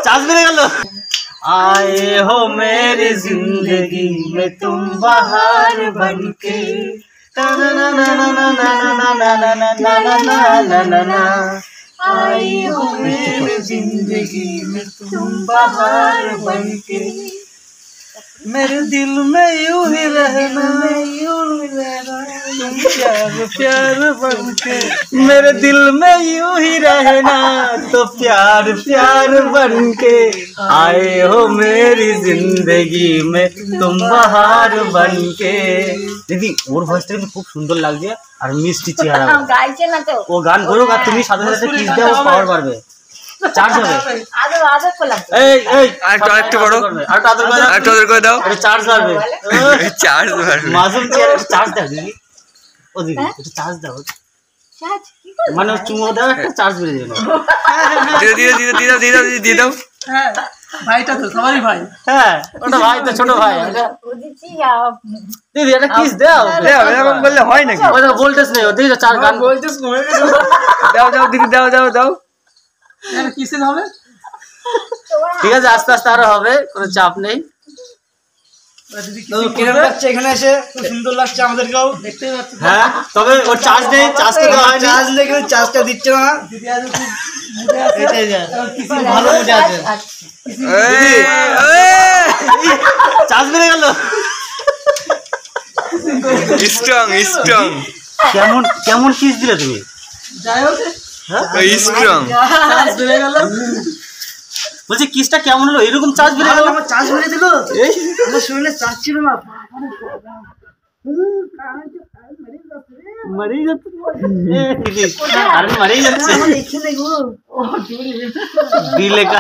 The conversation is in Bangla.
चांस मिल गया। आए हो मेरी जिंदगी में तुम बहार बनके, आई हो मेरी जिंदगी में तुम बहार बनके, मेरे दिल में यूं ही रहना, प्यार प्यार बनके, मेरे दिल में यूं ही रहना तो प्यार प्यार बनके, आए हो मेरी जिंदगी में तुम बहार बनके। दीदी ওর ভয়েসটা কিন্তু খুব সুন্দর লাগছে আর মিষ্টি চেহারা, গাইছে না তো, ও গান করুক আর তুমি সাথে সাথে কিস দাও, পাওয়ার বাড়বে, চার্জ হবে। আদর আদর করলাম, এই এই আরেকটু বড়, আরেকটু আদর করে দাও, এটা চার্জ বাড়বে, চার্জ বাড়বে, মাসুম চেহারা চার্জ দাও দিদি, ও দিদি এটা চার্জ দাও, চার্জ কি করে মানে চুমো দাও, একটা চার্জ বেড়ে যাবে, দিয়ে দাও। হ্যাঁ ভাইটা তো সবারই ভাই, হ্যাঁ ওটা ভাই তো, ছোট ভাই দিদি এটা কিস দাও, এরকম বললে হয় নাকি, ওটা ভোল্টেজ নেই, দিদি চার গান ভোল্টেজ কমে গেছে, দাও দাও দিদি দাও দাও দাও, এটা কিসের হবে, ঠিক আছে আস্তে আস্তে আরো হবে, কোনো চাপ নেই। কিরকম লাগছে এখানে এসে, খুব সুন্দর লাগছে আমাদেরকেও দেখতে পাচ্ছি। হ্যাঁ তবে ও চার্জ নেই, চার্জটা দেওয়া হয়, চার্জ নেই কিন্তু চার্জটা দিচ্ছে না, দিদি আজ খুব মুডে আছে, এটাই যা কিছু ভালো মুডে আছে, চার্জ বেড়ে গেল, স্ট্রং স্ট্রং, কেমন কেমন কিস দিলে তুমি, যাই হোক স্ট্রং, চার্জ বেড়ে গেল, বলছি কিসটা কেমন হলো, এরকম চার্জ বেড়ে গেল, আমার চার্জ বেড়ে দিল, এই আমার শরীরে চার্জ ছিল না, মরেই যাচ্ছে, আরে মরেই যাচ্ছে, দিলে কা